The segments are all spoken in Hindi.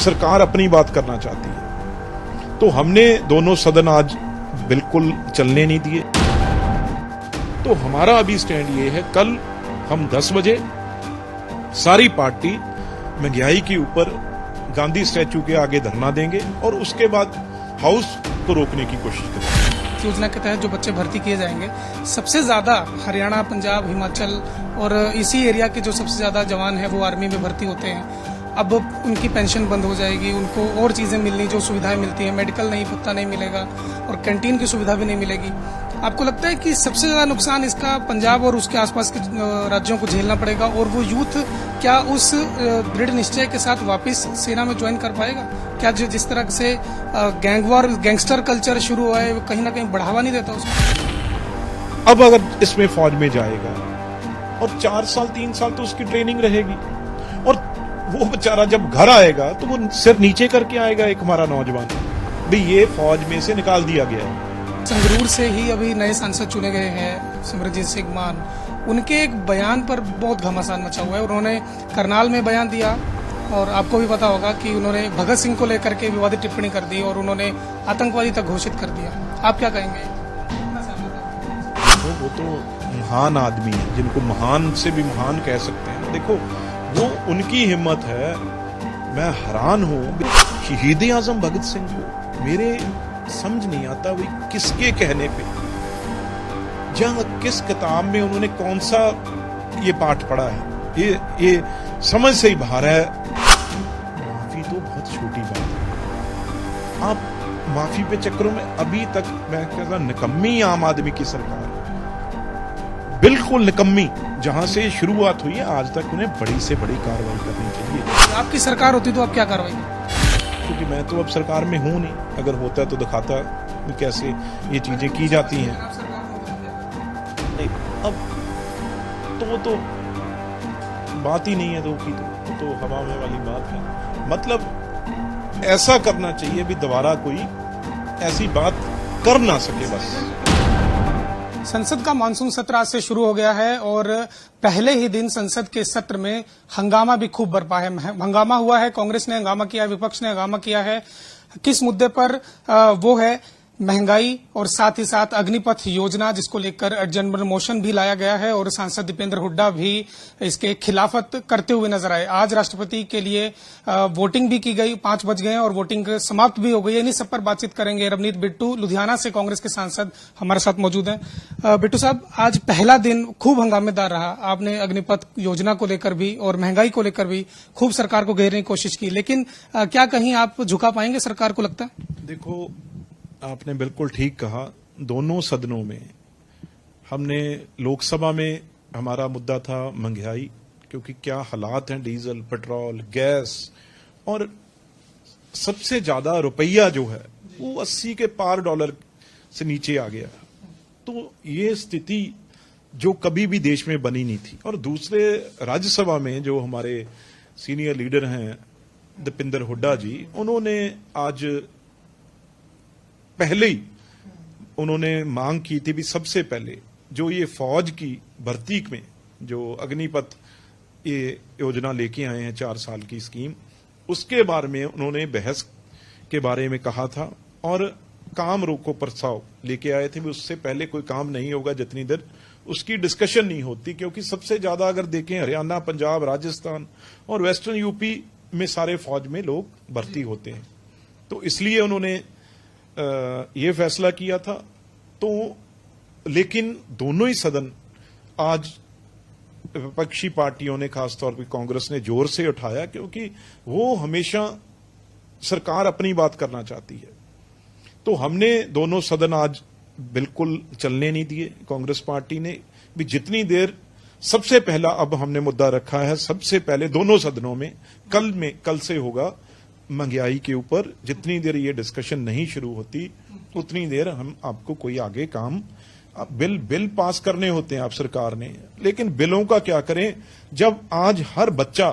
सरकार अपनी बात करना चाहती है। तो हमने दोनों सदन आज बिल्कुल चलने नहीं दिए। तो हमारा अभी स्टैंड ये है, कल हम 10 बजे सारी पार्टी महंगाई के ऊपर गांधी स्टैचू के आगे धरना देंगे और उसके बाद हाउस को रोकने की कोशिश करेंगे। योजना के तहत जो बच्चे भर्ती किए जाएंगे, सबसे ज्यादा हरियाणा, पंजाब, हिमाचल और इसी एरिया के जो सबसे ज्यादा जवान हैं वो आर्मी में भर्ती होते हैं। अब उनकी पेंशन बंद हो जाएगी, उनको और चीजें मिलनी जो सुविधाएं मिलती हैं, मेडिकल नहीं, भत्ता नहीं मिलेगा और कैंटीन की सुविधा भी नहीं मिलेगी। आपको लगता है कि सबसे ज्यादा नुकसान इसका पंजाब और उसके आसपास के राज्यों को झेलना पड़ेगा और वो यूथ क्या उस दृढ़ निश्चय के साथ वापस सेना में ज्वाइन कर पाएगा? क्या जिस तरह से गैंगस्टर कल्चर शुरू हुआ है, कहीं ना कहीं बढ़ावा नहीं देता उसको? अब अगर इसमें फौज में जाएगा और 4 साल 3 साल तो उसकी ट्रेनिंग रहेगी और वो बेचारा जब घर आएगा तो वो सिर नीचे करके आएगा। एक हमारा नौजवान भी ये फौज में से निकाल दिया गया है। संगरूर से ही अभी नए सांसद चुने गए हैं सिमरजीत सिंह मान, उनके एक बयान पर बहुत घमासान मचा हुआ है। उन्होंने करनाल में बयान दिया और आपको भी पता होगा कि उन्होंने भगत सिंह को लेकर के विवादित टिप्पणी कर दी और उन्होंने आतंकवादी तक घोषित कर दिया। आप क्या कहेंगे? वो तो महान आदमी है, जिनको महान से भी महान कह सकते हैं। देखो, वो उनकी हिम्मत है। मैं हैरान हूं शहीद आजम भगत सिंह को मेरे समझ नहीं आता वही किसके कहने पे, जहां किस किताब में उन्होंने कौन सा ये पाठ पढ़ा है, ये समझ से ही बाहर है। माफी तो बहुत छोटी बात है। आप माफी पे चक्करों में अभी तक मैं कहता निकम्मी आम आदमी की सरकार, बिल्कुल निकम्मी। जहां से शुरुआत हुई है आज तक उन्हें बड़ी से बड़ी कार्रवाई करनी चाहिए। आपकी सरकार होती तो आप क्या कार्रवाई? क्योंकि मैं तो अब सरकार में हूं नहीं, अगर होता तो दिखाता कैसे ये चीजें की जाती हैं। नहीं, अब तो बात ही नहीं है दो की, तो हवा में वाली बात है। मतलब ऐसा करना चाहिए भी दोबारा कोई ऐसी बात कर ना सके। बस संसद का मानसून सत्र आज से शुरू हो गया है और पहले ही दिन संसद के सत्र में हंगामा भी खूब बरपा है। हंगामा हुआ है, कांग्रेस ने हंगामा किया, विपक्ष ने हंगामा किया है। किस मुद्दे पर? वो है महंगाई और साथ ही साथ अग्निपथ योजना, जिसको लेकर एडजर्नमेंट मोशन भी लाया गया है और सांसद दीपेंद्र हुड्डा भी इसके खिलाफत करते हुए नजर आए। आज राष्ट्रपति के लिए वोटिंग भी की गई, 5 बज गए और वोटिंग समाप्त भी हो गई। इन्हीं सब पर बातचीत करेंगे। रवनीत बिट्टू लुधियाना से कांग्रेस के सांसद हमारे साथ मौजूद हैं। बिट्टू साहब, आज पहला दिन खूब हंगामेदार रहा। आपने अग्निपथ योजना को लेकर भी और महंगाई को लेकर भी खूब सरकार को घेरने की कोशिश की, लेकिन क्या कहीं आप झुका पाएंगे सरकार को, लगता है? देखो, आपने बिल्कुल ठीक कहा। दोनों सदनों में हमने, लोकसभा में हमारा मुद्दा था महंगाई, क्योंकि क्या हालात हैं, डीजल, पेट्रोल, गैस, और सबसे ज्यादा रुपया जो है वो 80 के पार डॉलर से नीचे आ गया। तो ये स्थिति जो कभी भी देश में बनी नहीं थी। और दूसरे, राज्यसभा में जो हमारे सीनियर लीडर हैं दीपेंद्र हुड्डा जी, उन्होंने आज पहले ही उन्होंने मांग की थी भी सबसे पहले जो ये फौज की भर्ती में जो अग्निपथ ये योजना लेके आए हैं 4 साल की स्कीम, उसके बारे में उन्होंने बहस के बारे में कहा था और काम रोको प्रस्ताव लेके आए थे भी उससे पहले कोई काम नहीं होगा जितनी देर उसकी डिस्कशन नहीं होती। क्योंकि सबसे ज्यादा अगर देखें हरियाणा, पंजाब, राजस्थान और वेस्टर्न यूपी में सारे फौज में लोग भर्ती होते हैं। तो इसलिए उन्होंने ये फैसला किया था। तो लेकिन दोनों ही सदन आज विपक्षी पार्टियों ने, खासतौर पर कांग्रेस ने जोर से उठाया, क्योंकि वो हमेशा सरकार अपनी बात करना चाहती है। तो हमने दोनों सदन आज बिल्कुल चलने नहीं दिए। कांग्रेस पार्टी ने भी जितनी देर, सबसे पहला अब हमने मुद्दा रखा है, सबसे पहले दोनों सदनों में कल से होगा महंगाई के ऊपर। जितनी देर ये डिस्कशन नहीं शुरू होती उतनी देर हम आपको कोई आगे काम, बिल पास करने होते हैं आप सरकार ने, लेकिन बिलों का क्या करें जब आज हर बच्चा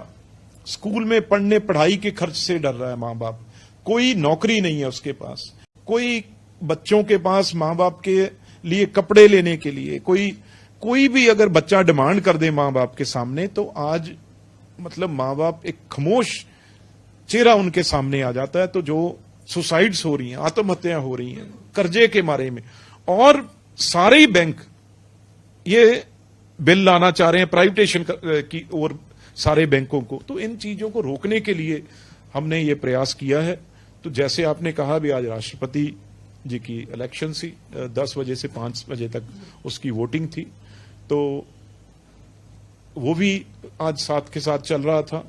स्कूल में पढ़ने, पढ़ाई के खर्च से डर रहा है। माँ बाप, कोई नौकरी नहीं है उसके पास, कोई बच्चों के पास माँ बाप के लिए कपड़े लेने के लिए कोई भी अगर बच्चा डिमांड कर दे माँ बाप के सामने, तो आज मतलब माँ बाप एक खामोश चेहरा उनके सामने आ जाता है। तो जो सुसाइड्स हो रही हैं, आत्महत्याएं हो रही हैं कर्जे के मारे में, और सारे ही बैंक ये बिल लाना चाह रहे हैं प्राइवेटेशन की ओर सारे बैंकों को, तो इन चीजों को रोकने के लिए हमने ये प्रयास किया है। तो जैसे आपने कहा भी, आज राष्ट्रपति जी की इलेक्शन थी, 10 बजे से 5 बजे तक उसकी वोटिंग थी, तो वो भी आज साथ के साथ चल रहा था।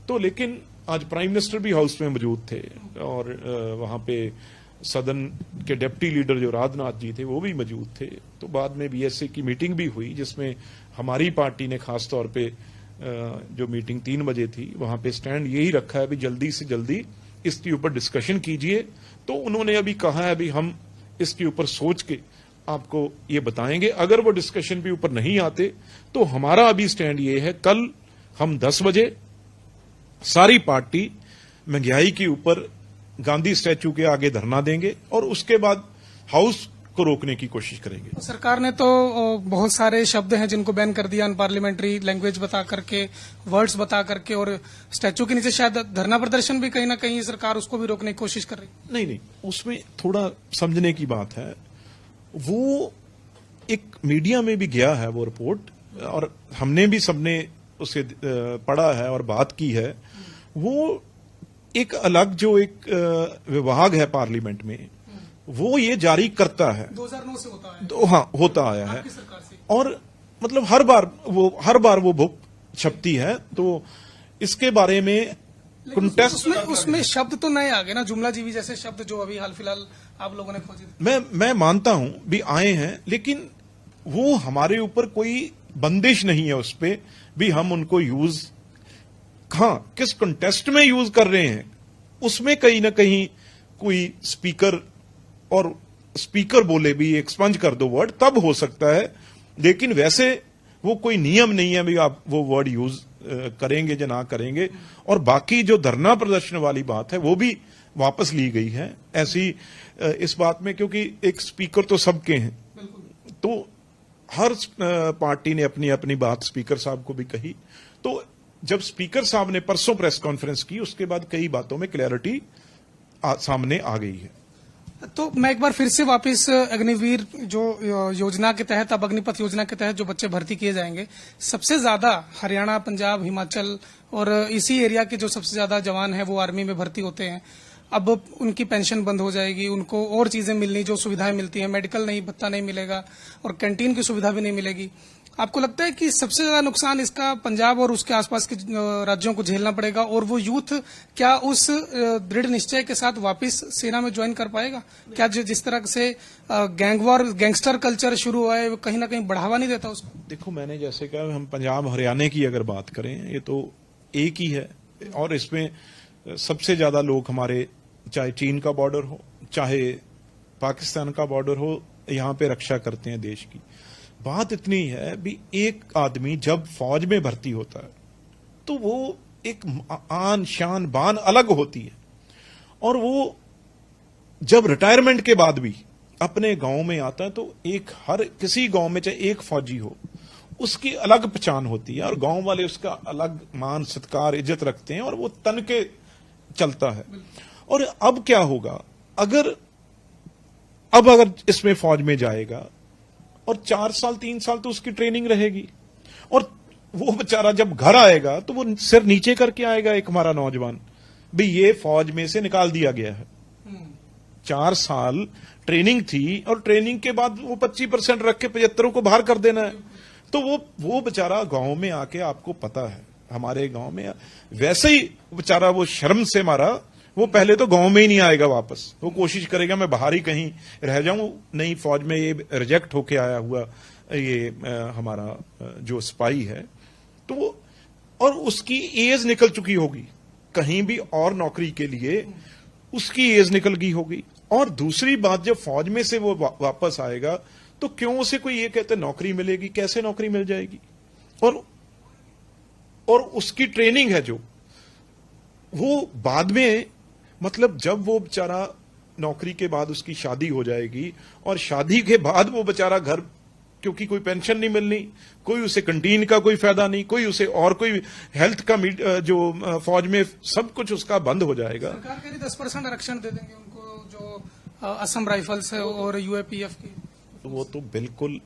तो लेकिन आज प्राइम मिनिस्टर भी हाउस में मौजूद थे, और वहां पे सदन के डिप्टी लीडर जो राजनाथ जी थे वो भी मौजूद थे। तो बाद में बीएसए की मीटिंग भी हुई, जिसमें हमारी पार्टी ने खास तौर पे जो मीटिंग 3 बजे थी, वहां पे स्टैंड यही रखा है भी जल्दी से जल्दी इसके ऊपर डिस्कशन कीजिए। तो उन्होंने अभी कहा है भी हम इसके ऊपर सोच के आपको ये बताएंगे। अगर वो डिस्कशन पे ऊपर नहीं आते तो हमारा अभी स्टैंड ये है, कल हम 10 बजे सारी पार्टी महंगाई के ऊपर गांधी स्टैच्यू के आगे धरना देंगे, और उसके बाद हाउस को रोकने की कोशिश करेंगे। सरकार ने तो बहुत सारे शब्द हैं जिनको बैन कर दिया, अनपार्लियामेंट्री लैंग्वेज बता करके, वर्ड्स बता करके, और स्टैच्यू के नीचे शायद धरना प्रदर्शन भी कहीं ना कहीं सरकार उसको भी रोकने की कोशिश कर रही। नहीं, उसमें थोड़ा समझने की बात है। वो एक मीडिया में भी गया है वो रिपोर्ट, और हमने भी सबने उसे पढ़ा है और बात की है। वो एक अलग जो एक विभाग है पार्लियामेंट में, वो ये जारी करता है, 2009 से होता है। तो हाँ, होता आया है, सरकार से। और मतलब हर बार वो बुक छपती है। तो इसके बारे में कंटेस्ट उसमें शब्द तो नए आ गए ना, जुमला जीवी जैसे शब्द जो अभी हाल फिलहाल आप लोगों ने खोजे थे। मैं मानता हूं भी आए हैं, लेकिन वो हमारे ऊपर कोई बंदिश नहीं है उस पे भी हम उनको यूज, हाँ, किस कंटेस्ट में यूज कर रहे हैं उसमें कहीं ना कहीं कोई स्पीकर बोले भी एक्सपंज कर दो वर्ड, तब हो सकता है। लेकिन वैसे वो कोई नियम नहीं है भी आप वो वर्ड यूज करेंगे या ना करेंगे। और बाकी जो धरना प्रदर्शन वाली बात है वो भी वापस ली गई है ऐसी इस बात में, क्योंकि एक स्पीकर तो सबके हैं, तो हर पार्टी ने अपनी अपनी बात स्पीकर साहब को भी कही। तो जब स्पीकर साहब ने परसों प्रेस कॉन्फ्रेंस की, उसके बाद कई बातों में क्लैरिटी सामने आ गई है। तो मैं एक बार फिर से वापस अग्निवीर जो योजना के तहत, अब अग्निपथ योजना के तहत जो बच्चे भर्ती किए जाएंगे, सबसे ज्यादा हरियाणा, पंजाब, हिमाचल और इसी एरिया के जो सबसे ज्यादा जवान हैं वो आर्मी में भर्ती होते हैं। अब उनकी पेंशन बंद हो जाएगी, उनको और चीजें मिलनी जो सुविधाएं मिलती हैं, मेडिकल नहीं, भत्ता नहीं मिलेगा, और कैंटीन की सुविधा भी नहीं मिलेगी। आपको लगता है कि सबसे ज्यादा नुकसान इसका पंजाब और उसके आसपास के राज्यों को झेलना पड़ेगा, और वो यूथ क्या उस दृढ़ निश्चय के साथ वापस सेना में ज्वाइन कर पाएगा? क्या जिस तरह से गैंगस्टर कल्चर शुरू हुआ है, वो कहीं ना कहीं बढ़ावा नहीं देता उसको? देखो, मैंने जैसे कहा, हम पंजाब हरियाणा की अगर बात करें, ये तो एक ही है, और इसमें सबसे ज्यादा लोग हमारे, चाहे चीन का बॉर्डर हो, चाहे पाकिस्तान का बॉर्डर हो, यहाँ पे रक्षा करते हैं देश की। बात इतनी है भी एक आदमी जब फौज में भर्ती होता है तो वो एक आन शान बान अलग होती है, और वो जब रिटायरमेंट के बाद भी अपने गांव में आता है तो एक हर किसी गांव में चाहे एक फौजी हो, उसकी अलग पहचान होती है, और गांव वाले उसका अलग मान सत्कार इज्जत रखते हैं, और वो तन के चलता है। और अब क्या होगा, अगर इसमें फौज में जाएगा और 4 साल 3 साल तो उसकी ट्रेनिंग रहेगी, और वो बेचारा जब घर आएगा तो वो सिर नीचे करके आएगा, एक हमारा नौजवान भी ये फौज में से निकाल दिया गया है। 4 साल ट्रेनिंग थी, और ट्रेनिंग के बाद वो 25% रख के 75 को बाहर कर देना है। तो वो बेचारा गांव में आके, आपको पता है हमारे गांव में वैसे ही बेचारा वो शर्म से मारा, वो पहले तो गांव में ही नहीं आएगा वापस, वो कोशिश करेगा मैं बाहर ही कहीं रह जाऊं। नहीं, फौज में ये रिजेक्ट होके आया हुआ ये हमारा जो सिपाही है, तो और उसकी एज निकल चुकी होगी, कहीं भी और नौकरी के लिए उसकी एज निकल गई होगी। और दूसरी बात, जब फौज में से वो वापस आएगा तो क्यों उसे कोई ये कहते नौकरी मिलेगी? कैसे नौकरी मिल जाएगी? और उसकी ट्रेनिंग है जो वो बाद में, मतलब जब वो बेचारा नौकरी के बाद उसकी शादी हो जाएगी, और शादी के बाद वो बेचारा घर क्योंकि कोई पेंशन नहीं मिलनी, कोई उसे कंटीन का कोई फायदा नहीं, कोई उसे और कोई हेल्थ का जो फौज में सब कुछ उसका बंद हो जाएगा। सरकार कह रही 10% आरक्षण दे देंगे उनको, जो असम राइफल्स है और यूएपीएफ की। तो वो तो बिल्कुल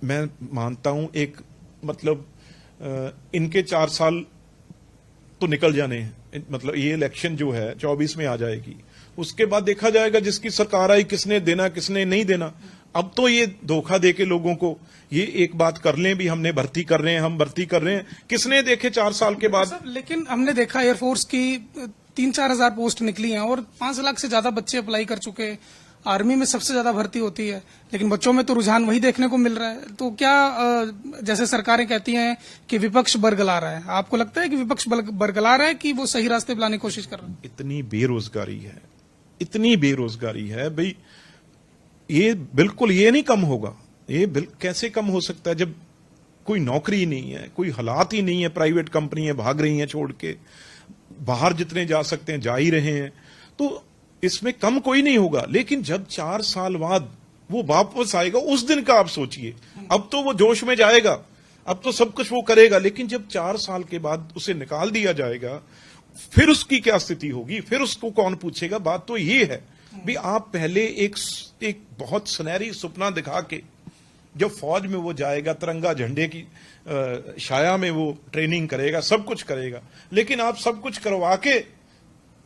मैं मानता हूं, एक मतलब इनके 4 साल तो निकल जाने हैं, मतलब ये इलेक्शन जो है 24 में आ जाएगी, उसके बाद देखा जाएगा जिसकी सरकार आई किसने देना किसने नहीं देना। अब तो ये धोखा देके लोगों को ये एक बात कर लें भी हमने भर्ती कर रहे हैं, हम भर्ती कर रहे हैं, किसने देखे 4 साल के बाद। लेकिन हमने देखा एयरफोर्स की 3-4 हजार पोस्ट निकली हैं और 5 लाख से ज्यादा बच्चे अप्लाई कर चुके हैं। आर्मी में सबसे ज्यादा भर्ती होती है, लेकिन बच्चों में तो रुझान वही देखने को मिल रहा है। तो क्या जैसे सरकारें कहती हैं कि विपक्ष बरगला रहा है, आपको लगता है कि विपक्ष बरगला रहा है कि वो सही रास्ते पर लाने की कोशिश कर रहा है? इतनी बेरोजगारी है, इतनी बेरोजगारी है भाई, ये बिल्कुल ये नहीं कम होगा। ये कैसे कम हो सकता है जब कोई नौकरी नहीं है, कोई हालात ही नहीं है, प्राइवेट कंपनियां भाग रही हैं छोड़ के, बाहर जितने जा सकते हैं जा ही रहे हैं, तो इसमें कम कोई नहीं होगा। लेकिन जब 4 साल बाद वो वापस आएगा उस दिन का आप सोचिए। अब तो वो जोश में जाएगा, अब तो सब कुछ वो करेगा, लेकिन जब 4 साल के बाद उसे निकाल दिया जाएगा फिर उसकी क्या स्थिति होगी, फिर उसको कौन पूछेगा। बात तो ये है भी आप पहले एक बहुत सुनहरी सपना दिखा के जब फौज में वो जाएगा, तिरंगा झंडे की छाया में वो ट्रेनिंग करेगा, सब कुछ करेगा, लेकिन आप सब कुछ करवा के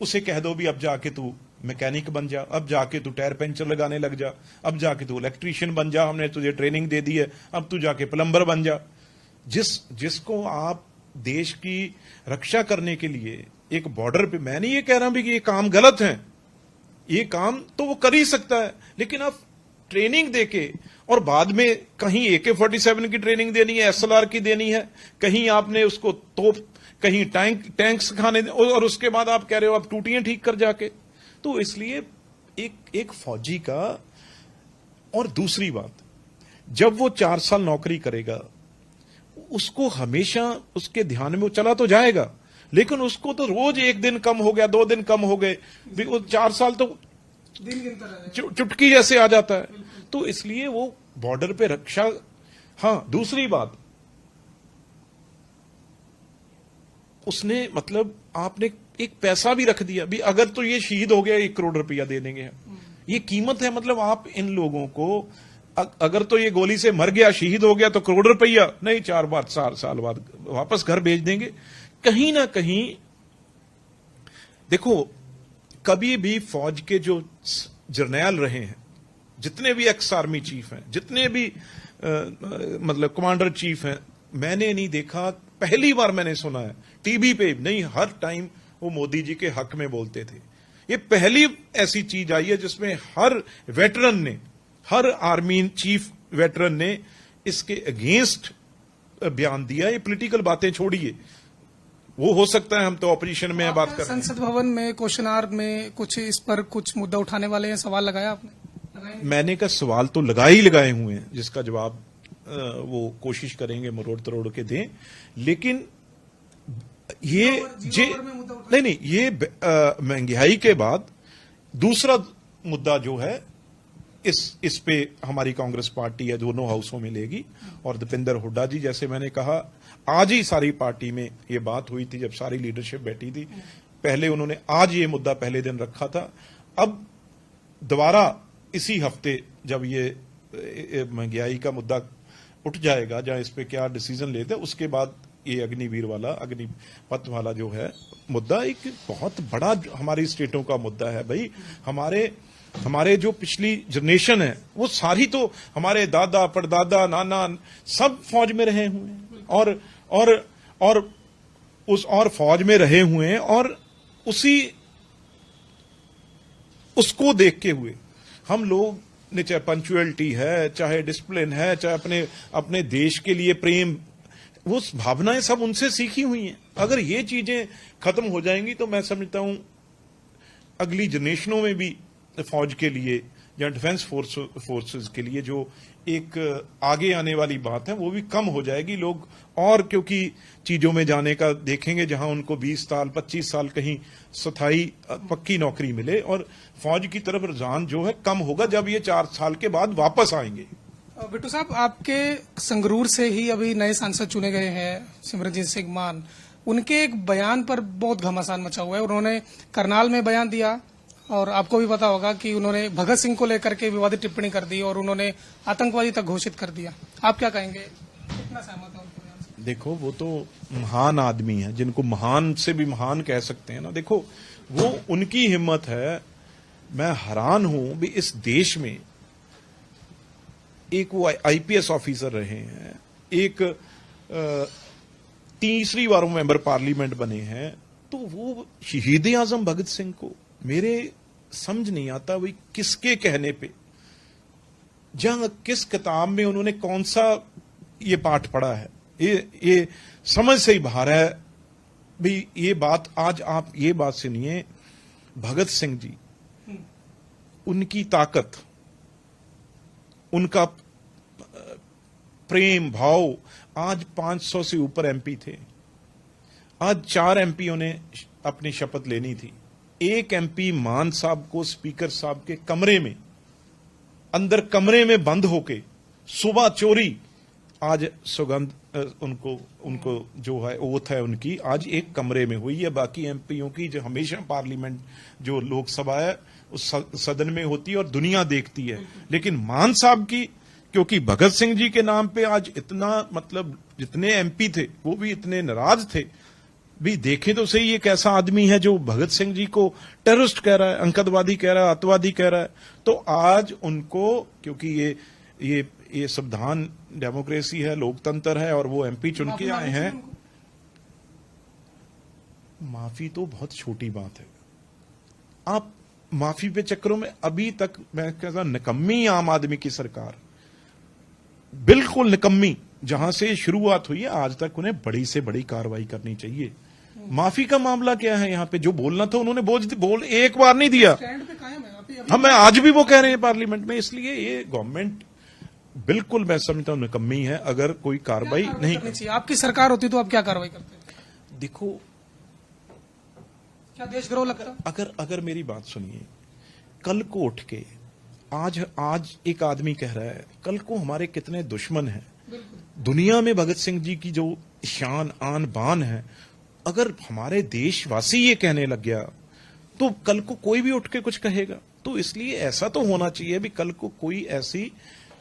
उसे कह दो भी अब जाके तू मैकेनिक बन जा, अब जाके तू टायर पंचर लगाने लग जा, अब जाके तू इलेक्ट्रीशियन बन जा, हमने तुझे ट्रेनिंग दे दी है, अब तू जाके प्लम्बर बन जा। जिसको आप देश की रक्षा करने के लिए एक बॉर्डर पे, मैं नहीं ये कह रहा भी कि ये काम गलत है, ये काम तो वो कर ही सकता है, लेकिन आप ट्रेनिंग देके और बाद में कहीं AK-47 की ट्रेनिंग देनी है, SLR की देनी है, कहीं आपने उसको तोप, कहीं टैंक सिखाने, और उसके बाद आप कह रहे हो आप टूटियां ठीक कर जाके। तो इसलिए एक फौजी का, और दूसरी बात, जब वो 4 साल नौकरी करेगा उसको हमेशा उसके ध्यान में वो चला तो जाएगा, लेकिन उसको तो रोज 1 दिन कम हो गया, 2 दिन कम हो गए, वो 4 साल तो दिन गिनता रहेगा, चुटकी जैसे आ जाता है। तो इसलिए वो बॉर्डर पे रक्षा। हाँ, दूसरी बात, उसने मतलब आपने एक पैसा भी रख दिया भी, अगर तो ये शहीद हो गया 1 करोड़ रुपया दे देंगे, ये कीमत है। मतलब आप इन लोगों को, अगर तो ये गोली से मर गया, शहीद हो गया, तो 1 करोड़ रुपया नहीं, 4 साल बाद वापस घर भेज देंगे। कहीं ना कहीं देखो, कभी भी फौज के जो जर्नैल रहे हैं, जितने भी एक्स आर्मी चीफ हैं, जितने भी मतलब कमांडर चीफ हैं, मैंने नहीं देखा, पहली बार मैंने सुना है टीवी पे नहीं, हर टाइम वो मोदी जी के हक में बोलते थे। ये पहली ऐसी चीज आई है जिसमें हर वेटरन ने, हर आर्मी चीफ वेटरन ने इसके अगेंस्ट बयान दिया। ये पॉलिटिकल बातें छोड़िए, वो हो सकता है हम तो ऑपोजिशन में बात कर रहे हैं। संसद भवन में क्वेश्चन आवर में कुछ इस पर कुछ मुद्दा उठाने वाले हैं, सवाल लगाया आपने? मैंने कहा सवाल तो लगाए हुए हैं, जिसका जवाब वो कोशिश करेंगे मरोड़ तरोड़ के दें, लेकिन ये नहीं, ये महंगाई के बाद दूसरा मुद्दा जो है, इस पे हमारी कांग्रेस पार्टी है दोनों हाउसों में लेगी। और दीपेंद्र हुड्डा जी, जैसे मैंने कहा, आज ही सारी पार्टी में ये बात हुई थी जब सारी लीडरशिप बैठी थी, पहले उन्होंने आज ये मुद्दा पहले दिन रखा था, अब दोबारा इसी हफ्ते जब ये महंगाई का मुद्दा उठ जाएगा, जहां इस पे क्या डिसीजन लेते हैं, उसके बाद ये अग्निवीर वाला, अग्निपथ वाला जो है मुद्दा, एक बहुत बड़ा हमारी स्टेटों का मुद्दा है भाई। हमारे जो पिछली जनरेशन है वो सारी तो हमारे दादा परदादा नाना सब फौज में रहे हुए हैं, और फौज में रहे हुए हैं, और उसको देखते हुए हम लोग ने, चाहे पंक्चुअलिटी है, चाहे डिसिप्लिन है, चाहे अपने देश के लिए प्रेम, वो भावनाएं सब उनसे सीखी हुई हैं। अगर ये चीजें खत्म हो जाएंगी तो मैं समझता हूं अगली जनरेशनों में भी फौज के लिए या डिफेंस फोर्सेस के लिए जो एक आगे आने वाली बात है वो भी कम हो जाएगी। लोग और क्योंकि चीजों में जाने का देखेंगे जहां उनको 20 साल 25 साल कहीं स्थायी पक्की नौकरी मिले, और फौज की तरफ रुझान जो है कम होगा जब ये 4 साल के बाद वापस आएंगे। बिट्टू साहब, आपके संगरूर से ही अभी नए सांसद चुने गए हैं सिमरनजीत सिंह मान। उनके एक बयान पर बहुत घमासान मचा हुआ है। उन्होंने करनाल में बयान दिया और आपको भी पता होगा कि उन्होंने भगत सिंह को लेकर के विवादित टिप्पणी कर दी और उन्होंने आतंकवादी तक घोषित कर दिया। आप क्या कहेंगे, कितना सहमत है उनके बयान से? देखो, वो तो महान आदमी है, जिनको महान से भी महान कह सकते हैं ना। देखो, वो उनकी हिम्मत है। मैं हैरान हूं भी, इस देश में एक वो आईपीएस ऑफिसर रहे हैं, एक तीसरी बार वो मेंबर पार्लियामेंट बने हैं, तो वो शहीद आजम भगत सिंह को, मेरे समझ नहीं आता भाई किसके कहने पे, जहां किस किताब में उन्होंने कौन सा ये पाठ पढ़ा है, ये समझ से ही बाहर है भाई। ये बात आज आप ये बात सुनिए, भगत सिंह जी, उनकी ताकत, उनका प्रेम भाव, आज 500 से ऊपर एमपी थे। आज 4 एमपीओं ने अपनी शपथ लेनी थी। एक एमपी मान साहब को स्पीकर साहब के कमरे में, अंदर कमरे में बंद होके सुबह चोरी, आज सौगंध उनको जो है ओथ है उनकी, आज एक कमरे में हुई है। बाकी एमपीओं की जो हमेशा पार्लियामेंट जो लोकसभा है उस सदन में होती है और दुनिया देखती है, लेकिन मान साहब की, क्योंकि भगत सिंह जी के नाम पे आज इतना, मतलब जितने एमपी थे वो भी इतने नाराज थे भी। देखें तो सही, ये कैसा आदमी है जो भगत सिंह जी को टेररिस्ट कह रहा है, अंकतवादी कह रहा है, अतवादी कह रहा है। तो आज उनको, क्योंकि ये संविधान डेमोक्रेसी है, लोकतंत्र है, और वो एमपी चुन के आए हैं, माफी तो बहुत छोटी बात है। आप माफी पे चक्करों में, अभी तक मैं कहता निकम्मी आम आदमी की सरकार, बिल्कुल निकम्मी, जहां से शुरुआत हुई है आज तक उन्हें बड़ी से बड़ी कार्रवाई करनी चाहिए। माफी का मामला क्या है यहाँ पे? जो बोलना था उन्होंने बोल एक बार नहीं दिया। हम आज भी वो कह रहे हैं पार्लियामेंट में। इसलिए ये गवर्नमेंट बिल्कुल, मैं समझता हूं निकम्मी है अगर कोई कार्रवाई नहीं करनी चाहिए। आपकी सरकार होती तो आप क्या कार्रवाई करते? देखो, क्या देशद्रोह लगता? अगर मेरी बात सुनिए, कल को उठ के आज एक आदमी कह रहा है, कल को हमारे कितने दुश्मन हैं दुनिया में। भगत सिंह जी की जो शान आन बान है, अगर हमारे देशवासी ये कहने लग गया तो कल को कोई भी उठ के कुछ कहेगा। तो इसलिए ऐसा तो होना चाहिए भी कल को कोई ऐसी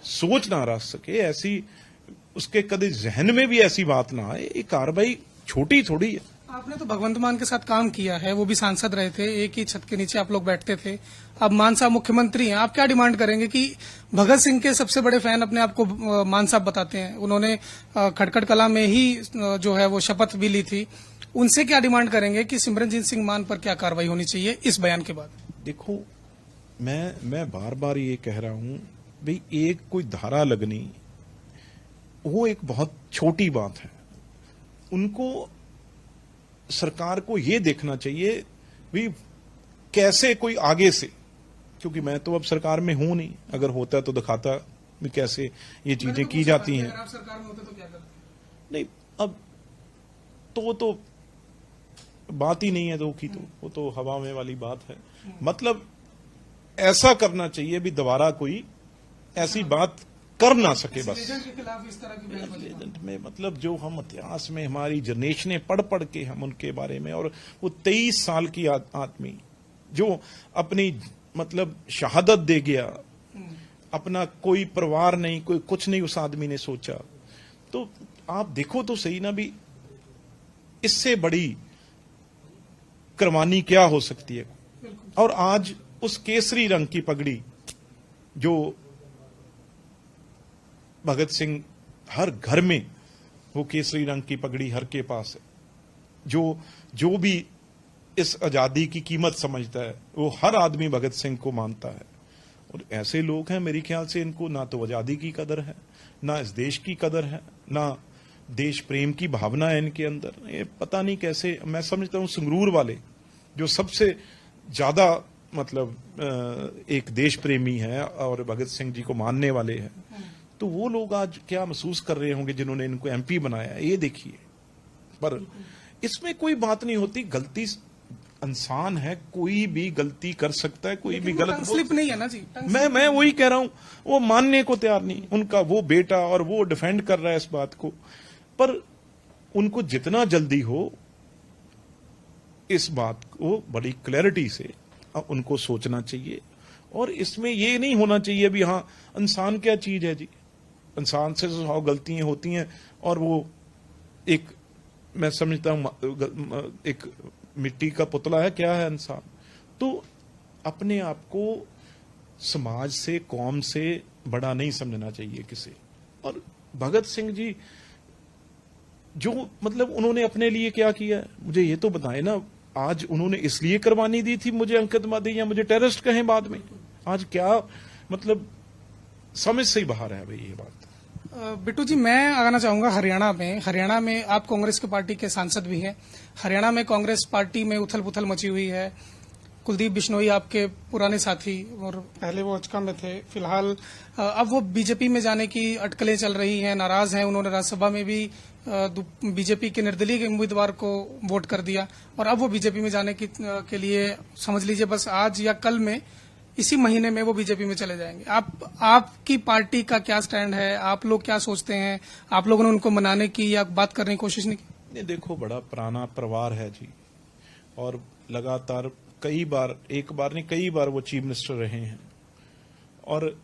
सोच ना रख सके, ऐसी उसके कभी जहन में भी ऐसी बात ना आए। ये कार्रवाई छोटी थोड़ी है। आपने तो भगवंत मान के साथ काम किया है, वो भी सांसद रहे थे, एक ही छत के नीचे आप लोग बैठते थे। अब मान साहब मुख्यमंत्री हैं, आप क्या डिमांड करेंगे? कि भगत सिंह के सबसे बड़े फैन अपने आप को मान साहब बताते हैं, उन्होंने खटखट कला में ही जो है वो शपथ भी ली थी। उनसे क्या डिमांड करेंगे कि सिमरनजीत सिंह मान पर क्या कार्रवाई होनी चाहिए इस बयान के बाद? देखो, मैं बार बार ये कह रहा हूं भाई, एक कोई धारा लगनी वो एक बहुत छोटी बात है। उनको, सरकार को ये देखना चाहिए भी कैसे कोई आगे से, क्योंकि मैं तो अब सरकार में हूं नहीं, अगर होता तो दिखाता भी कैसे ये चीजें की जाती हैं। आप सरकार में होते तो क्या करते? नहीं, अब तो बात ही नहीं है दो की, तो वो तो हवा में वाली बात है। मतलब ऐसा करना चाहिए भी दोबारा कोई ऐसी बात कर ना सके। बस के खिलाफ इस तरह की एजेंट में, मतलब जो हम इतिहास में हमारी जनरेशनें पढ़ के हम उनके बारे में, और वो 23 साल की आदमी जो अपनी मतलब शहादत दे गया, अपना कोई परिवार नहीं, कोई कुछ नहीं उस आदमी ने सोचा। तो आप देखो तो सही ना भी, इससे बड़ी कुर्बानी क्या हो सकती है? और आज उस केसरी रंग की पगड़ी जो भगत सिंह, हर घर में वो केसरी रंग की पगड़ी हर के पास है। जो भी इस आजादी की कीमत समझता है वो हर आदमी भगत सिंह को मानता है। और ऐसे लोग हैं, मेरे ख्याल से इनको ना तो आजादी की कदर है, ना इस देश की कदर है, ना देश प्रेम की भावना है इनके अंदर। ये पता नहीं कैसे, मैं समझता हूं संगरूर वाले जो सबसे ज्यादा मतलब एक देश प्रेमी है और भगत सिंह जी को मानने वाले हैं, तो वो लोग आज क्या महसूस कर रहे होंगे जिन्होंने इनको एमपी बनाया, ये देखिए। पर इसमें कोई बात नहीं होती, गलती इंसान है, कोई भी गलती कर सकता है, कोई भी गलत स्लिप नहीं है ना जी। मैं वही कह रहा हूं, वो मानने को तैयार नहीं। उनका वो बेटा और वो डिफेंड कर रहा है इस बात को, पर उनको जितना जल्दी हो इस बात को बड़ी क्लैरिटी से उनको सोचना चाहिए। और इसमें ये नहीं होना चाहिए भी हाँ इंसान क्या चीज है जी, इंसान से 100 गलतियां होती हैं और वो एक, मैं समझता हूं एक मिट्टी का पुतला है, क्या है इंसान। तो अपने आप को समाज से, कौम से बड़ा नहीं समझना चाहिए किसी। और भगत सिंह जी जो मतलब उन्होंने अपने लिए क्या किया, मुझे ये तो बताएं ना। आज उन्होंने इसलिए कुर्बानी दी थी मुझे अंकित दी या मुझे टेररिस्ट कहें बाद में, आज क्या मतलब समझ से ही बाहर है भाई ये बात। बिट्टू जी, मैं आना चाहूंगा हरियाणा में आप कांग्रेस की पार्टी के सांसद भी हैं। हरियाणा में कांग्रेस पार्टी में उथल पुथल मची हुई है। कुलदीप बिश्नोई आपके पुराने साथी और पहले वो अचका में थे, फिलहाल अब वो बीजेपी में जाने की अटकलें चल रही हैं, नाराज हैं। उन्होंने राज्यसभा में भी बीजेपी के निर्दलीय उम्मीदवार को वोट कर दिया और अब वो बीजेपी में जाने के लिए समझ लीजिए बस आज या कल में, इसी महीने में वो बीजेपी में चले जाएंगे। आपकी पार्टी का क्या स्टैंड है, आप लोग क्या सोचते हैं? आप लोगों ने उनको मनाने की या बात करने की कोशिश नहीं की? नहीं, देखो बड़ा पुराना परिवार है जी, और लगातार कई बार, एक बार नहीं कई बार वो चीफ मिनिस्टर रहे हैं। और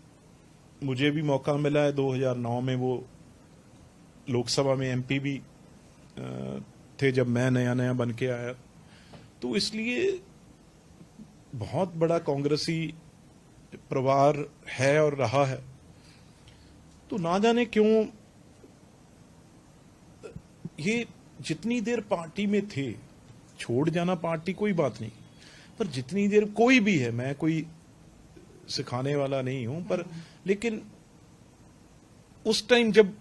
मुझे भी मौका मिला है 2009 में, वो लोकसभा में एमपी भी थे जब मैं नया बन के आया। तो इसलिए बहुत बड़ा कांग्रेसी परिवार है और रहा है। तो ना जाने क्यों ये जितनी देर पार्टी में थे, छोड़ जाना पार्टी कोई बात नहीं, पर जितनी देर कोई भी है, मैं कोई सिखाने वाला नहीं हूं, पर लेकिन उस टाइम जब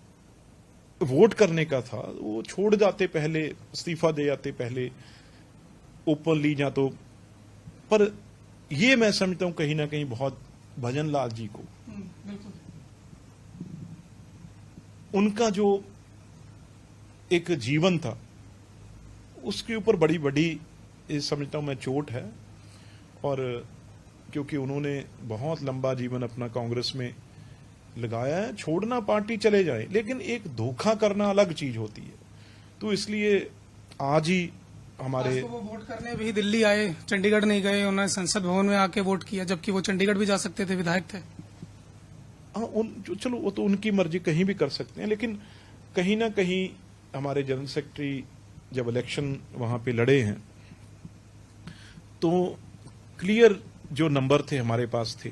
वोट करने का था वो छोड़ जाते पहले, इस्तीफा दे जाते पहले ओपनली या तो। पर ये मैं समझता हूं कहीं ना कहीं बहुत भजन लाल जी को उनका जो एक जीवन था उसके ऊपर बड़ी बड़ी समझता हूं मैं चोट है। और क्योंकि उन्होंने बहुत लंबा जीवन अपना कांग्रेस में लगाया है, छोड़ना पार्टी चले जाए, लेकिन एक धोखा करना अलग चीज होती है। तो इसलिए आज ही हमारे वो वोट करने भी दिल्ली आए, चंडीगढ़ नहीं गए, उन्होंने संसद भवन में आके वोट किया, जबकि वो चंडीगढ़ भी जा सकते थे, विधायक थे। हाँ, चलो वो तो उनकी मर्जी, कहीं भी कर सकते हैं, लेकिन कहीं ना कहीं हमारे जनरल सेक्रेटरी जब इलेक्शन वहां पे लड़े हैं तो क्लियर जो नंबर थे हमारे पास थे,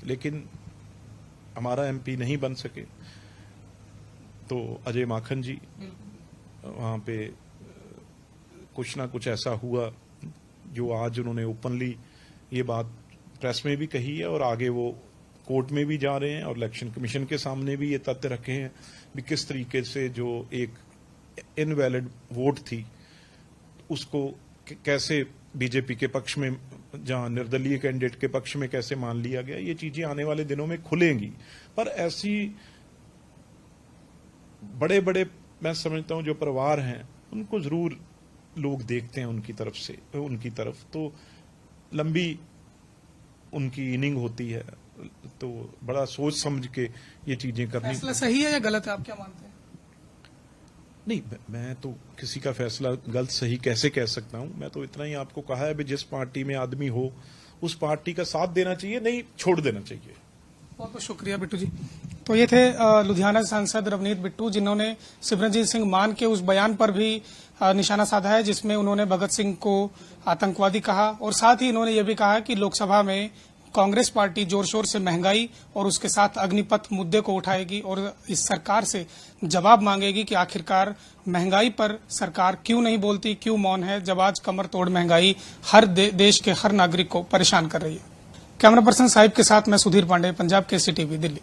लेकिन हमारा एमपी नहीं बन सके। तो अजय माखन जी वहां पे कुछ ना कुछ ऐसा हुआ जो आज उन्होंने ओपनली ये बात प्रेस में भी कही है और आगे वो कोर्ट में भी जा रहे हैं और इलेक्शन कमीशन के सामने भी ये तथ्य रखे हैं कि किस तरीके से जो एक इनवैलिड वोट थी उसको कैसे बीजेपी के पक्ष में, जहां निर्दलीय कैंडिडेट के पक्ष में कैसे मान लिया गया। ये चीजें आने वाले दिनों में खुलेंगी। पर ऐसी बड़े बड़े मैं समझता हूं जो परिवार हैं उनको जरूर लोग देखते हैं उनकी तरफ तो लंबी उनकी इनिंग होती है। तो बड़ा सोच समझ के ये चीजें करनी। फैसला सही है या गलत है, आप क्या मानते हैं? नहीं, मैं तो किसी का फैसला गलत सही कैसे कह सकता हूं। मैं तो इतना ही आपको कहा है भी जिस पार्टी में आदमी हो उस पार्टी का साथ देना चाहिए, नहीं छोड़ देना चाहिए। बहुत बहुत शुक्रिया बिट्टू जी। तो ये थे लुधियाना सांसद रवनीत बिट्टू, जिन्होंने सिमरनजीत सिंह मान के उस बयान पर भी निशाना साधा है जिसमें उन्होंने भगत सिंह को आतंकवादी कहा, और साथ ही इन्होंने ये भी कहा कि लोकसभा में कांग्रेस पार्टी जोर शोर से महंगाई और उसके साथ अग्निपथ मुद्दे को उठाएगी और इस सरकार से जवाब मांगेगी कि आखिरकार महंगाई पर सरकार क्यों नहीं बोलती, क्यों मौन है, जब आज कमर तोड़ महंगाई हर देश के हर नागरिक को परेशान कर रही है। कैमरा पर्सन साहिब के साथ मैं सुधीर पांडे, पंजाब केसरी टीवी, दिल्ली।